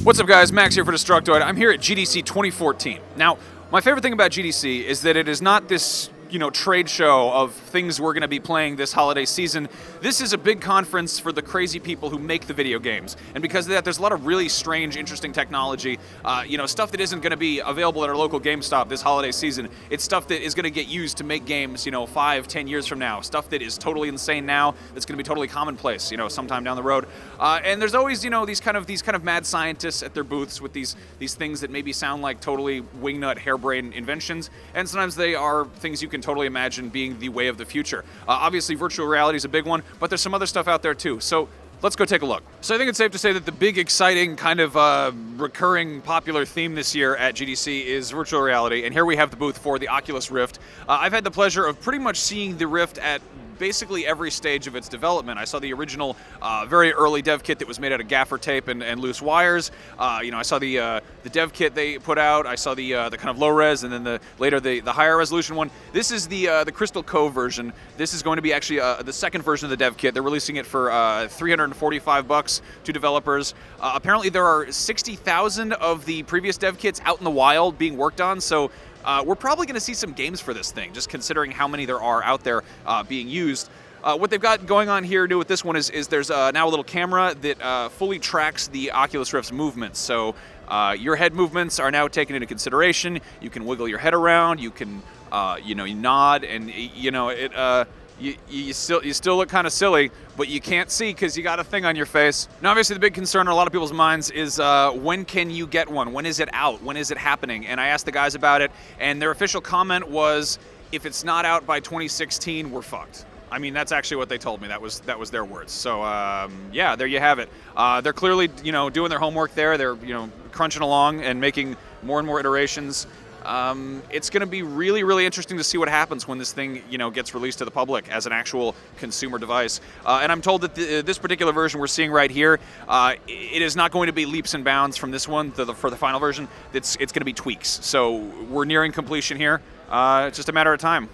What's up guys, Max here for Destructoid. I'm here at GDC 2014. Now, my favorite thing about GDC is that it is not this, trade show of things we're going to be playing this holiday season. This is a big conference for the crazy people who make the video games. And because of that, there's a lot of really strange, interesting technology, stuff that isn't going to be available at our local GameStop this holiday season. It's stuff that is going to get used to make games, 5, 10 years from now. Stuff that is totally insane now, that's going to be totally commonplace, sometime down the road. And there's always, these kind of mad scientists at their booths with these things that maybe sound like totally wingnut, harebrained inventions. And sometimes they are things you can totally imagine being the way of the future. Obviously, virtual reality is a big one, but there's some other stuff out there too. So let's go take a look. So I think it's safe to say that the big, exciting, kind of recurring popular theme this year at GDC is virtual reality, and here we have the booth for the Oculus Rift. I've had the pleasure of pretty much seeing the Rift at basically every stage of its development. I saw the original, very early dev kit that was made out of gaffer tape and loose wires. I saw the dev kit they put out. I saw the kind of low res, and then later the higher resolution one. This is the Crystal Cove version. This is going to be actually the second version of the dev kit. They're releasing it for $345 to developers. Apparently, there are 60,000 of the previous dev kits out in the wild being worked on. So. We're probably going to see some games for this thing, just considering how many there are out there being used. What they've got going on here new with this one is there's now a little camera that fully tracks the Oculus Rift's movements. So your head movements are now taken into consideration. You can wiggle your head around. You can, you nod, and You still look kind of silly, but you can't see because you got a thing on your face. Now, obviously, the big concern in a lot of people's minds is when can you get one? When is it out? When is it happening? And I asked the guys about it, and their official comment was, if it's not out by 2016, we're fucked. I mean, that's actually what they told me. That was their words. So, yeah, there you have it. They're clearly, doing their homework there. They're, crunching along and making more and more iterations. It's going to be really, really interesting to see what happens when this thing, gets released to the public as an actual consumer device. And I'm told that this particular version we're seeing right here, it is not going to be leaps and bounds from this one for the final version. It's going to be tweaks. So we're nearing completion here. It's just a matter of time.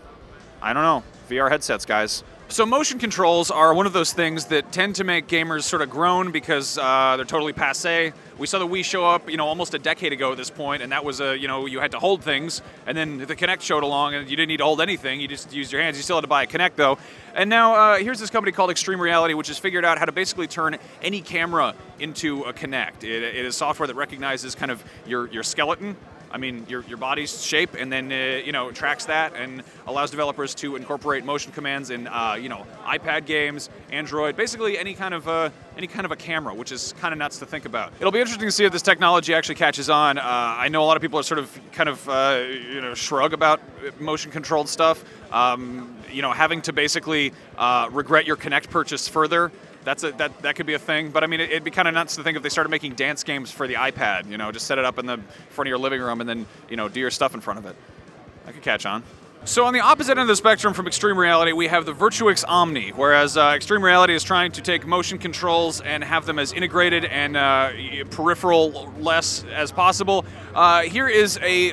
I don't know. VR headsets, guys. So motion controls are one of those things that tend to make gamers sort of groan because they're totally passé. We saw the Wii show up, almost a decade ago at this point, and that was you had to hold things, and then the Kinect showed along, and you didn't need to hold anything. You just used your hands. You still had to buy a Kinect though. And now here's this company called Extreme Reality, which has figured out how to basically turn any camera into a Kinect. It is software that recognizes kind of your skeleton. I mean, your body's shape, and then tracks that and allows developers to incorporate motion commands in iPad games, Android, basically any kind of a camera, which is kind of nuts to think about. It'll be interesting to see if this technology actually catches on. I know a lot of people are sort of shrug about motion controlled stuff. Having to basically regret your Kinect purchase further. That could be a thing, but I mean, it'd be kind of nuts to think if they started making dance games for the iPad. Just set it up in the front of your living room and then do your stuff in front of it. That could catch on. So on the opposite end of the spectrum from Extreme Reality, we have the Virtuix Omni, whereas Extreme Reality is trying to take motion controls and have them as integrated and peripheral-less as possible. Here is a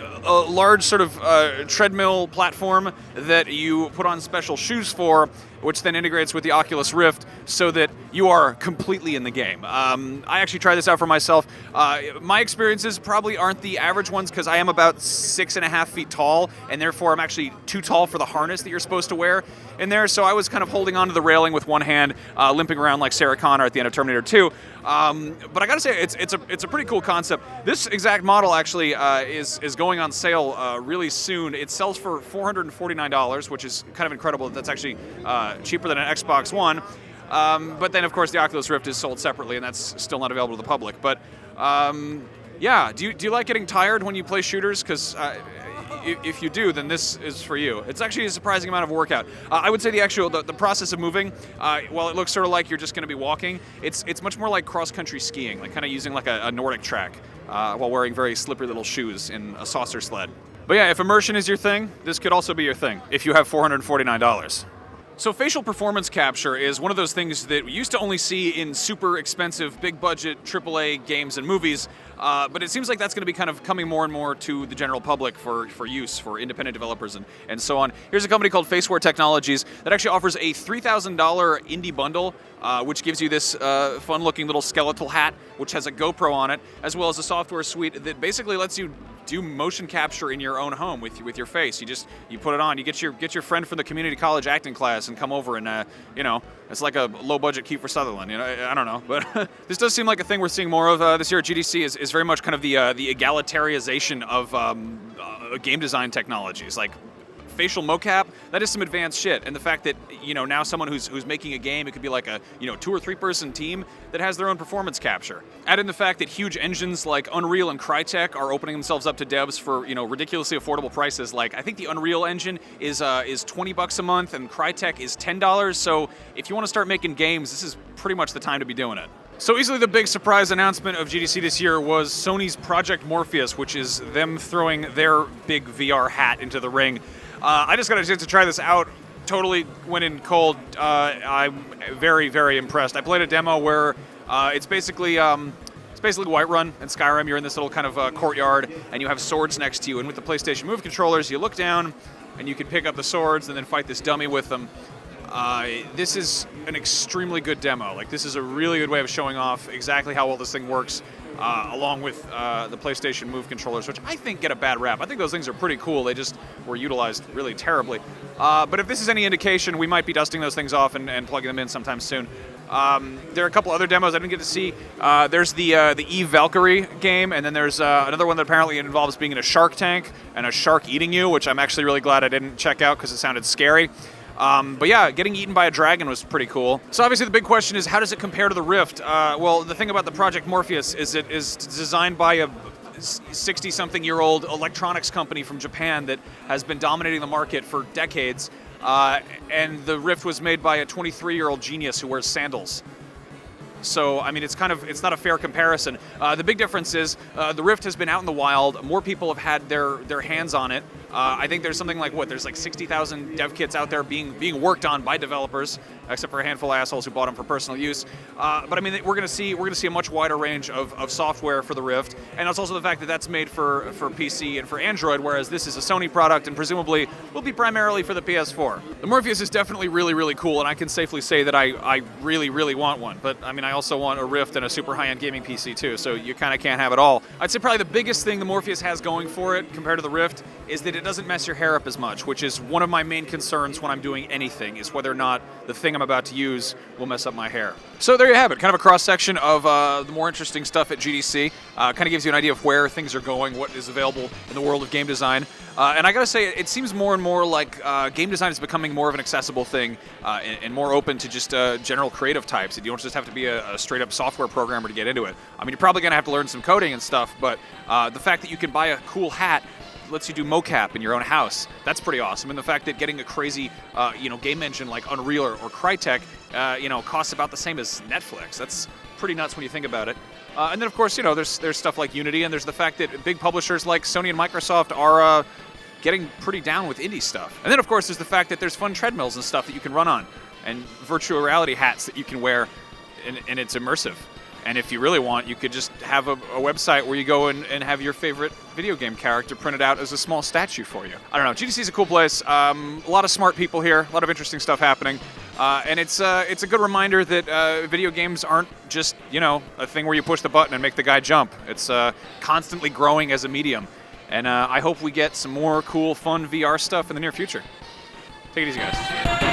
large sort of treadmill platform that you put on special shoes for, which then integrates with the Oculus Rift so that you are completely in the game. I actually tried this out for myself. My experiences probably aren't the average ones because I am about 6.5 feet tall, and therefore I'm actually too tall for the harness that you're supposed to wear in there, so I was kind of holding onto the railing with one hand, limping around like Sarah Connor at the end of Terminator 2. But I gotta say, it's a pretty cool concept. This exact model actually is going on sale really soon. It sells for $449, which is kind of incredible. That's actually cheaper than an Xbox One. But then, of course, the Oculus Rift is sold separately, and that's still not available to the public. But yeah, do you like getting tired when you play shooters? Because if you do, then this is for you. It's actually a surprising amount of workout. I would say the process of moving, while it looks sort of like you're just going to be walking, it's much more like cross-country skiing, like kind of using like a Nordic track while wearing very slippery little shoes in a saucer sled. But yeah, if immersion is your thing, this could also be your thing if you have $449. So facial performance capture is one of those things that we used to only see in super expensive, big budget AAA games and movies, but it seems like that's going to be kind of coming more and more to the general public for use, for independent developers and so on. Here's a company called Faceware Technologies that actually offers a $3,000 indie bundle, which gives you this fun-looking little skeletal hat, which has a GoPro on it, as well as a software suite that basically lets you do motion capture in your own home with your face. You put it on. You get your friend from the community college acting class and come over and it's like a low budget Kiefer Sutherland. I don't know, but this does seem like a thing we're seeing more of this year at GDC. Is very much kind of the egalitarianization of game design technologies like facial mocap. That is some advanced shit, and the fact that now someone who's making a game, it could be like a 2 or 3 person team that has their own performance capture. Add in the fact that huge engines like Unreal and Crytek are opening themselves up to devs for ridiculously affordable prices. Like I think the Unreal engine is $20 a month and Crytek is $10. So if you want to start making games, this is pretty much the time to be doing it. So easily the big surprise announcement of GDC this year was Sony's Project Morpheus, which is them throwing their big VR hat into the ring. I just got a chance to try this out. Totally went in cold. I'm very, very impressed. I played a demo where it's basically Whiterun and Skyrim. You're in this little kind of courtyard, and you have swords next to you. And with the PlayStation Move controllers, you look down, and you can pick up the swords and then fight this dummy with them. This is an extremely good demo. Like, this is a really good way of showing off exactly how well this thing works, along with the PlayStation Move controllers, which I think get a bad rap. I think those things are pretty cool. They just were utilized really terribly. But if this is any indication, we might be dusting those things off and plugging them in sometime soon. There are a couple other demos I didn't get to see. There's the Eve Valkyrie game, and then there's another one that apparently involves being in a shark tank and a shark eating you, which I'm actually really glad I didn't check out because it sounded scary. But yeah, getting eaten by a dragon was pretty cool. So obviously the big question is, how does it compare to the Rift? Well, the thing about the Project Morpheus is it is designed by a 60-something-year-old electronics company from Japan that has been dominating the market for decades. And the Rift was made by a 23-year-old genius who wears sandals. So, I mean, it's not a fair comparison. The big difference is the Rift has been out in the wild. More people have had their hands on it. I think there's something like, there's like 60,000 dev kits out there being worked on by developers, except for a handful of assholes who bought them for personal use. But I mean, we're gonna see a much wider range of software for the Rift, and it's also the fact that that's made for PC and for Android, whereas this is a Sony product and presumably will be primarily for the PS4. The Morpheus is definitely really, really cool, and I can safely say that I really, really want one. But I mean, I also want a Rift and a super high-end gaming PC too, so you kind of can't have it all. I'd say probably the biggest thing the Morpheus has going for it compared to the Rift is that it doesn't mess your hair up as much, which is one of my main concerns when I'm doing anything, is whether or not the thing I'm about to use will mess up my hair. So there you have it, kind of a cross-section of the more interesting stuff at GDC. Kind of gives you an idea of where things are going, what is available in the world of game design. And I gotta say, it seems more and more like game design is becoming more of an accessible thing and more open to just general creative types. You don't just have to be a straight-up software programmer to get into it. I mean, you're probably gonna have to learn some coding and stuff, but the fact that you can buy a cool hat lets you do mocap in your own house. That's pretty awesome. And the fact that getting a crazy, game engine like Unreal or Crytek, costs about the same as Netflix. That's pretty nuts when you think about it. And then, of course, there's stuff like Unity, and there's the fact that big publishers like Sony and Microsoft are getting pretty down with indie stuff. And then, of course, there's the fact that there's fun treadmills and stuff that you can run on, and virtual reality hats that you can wear, and it's immersive. And if you really want, you could just have a website where you go and have your favorite video game character printed out as a small statue for you. I don't know. GDC is a cool place. A lot of smart people here. A lot of interesting stuff happening. And it's a good reminder that video games aren't just, a thing where you push the button and make the guy jump. It's constantly growing as a medium. And I hope we get some more cool, fun VR stuff in the near future. Take it easy, guys.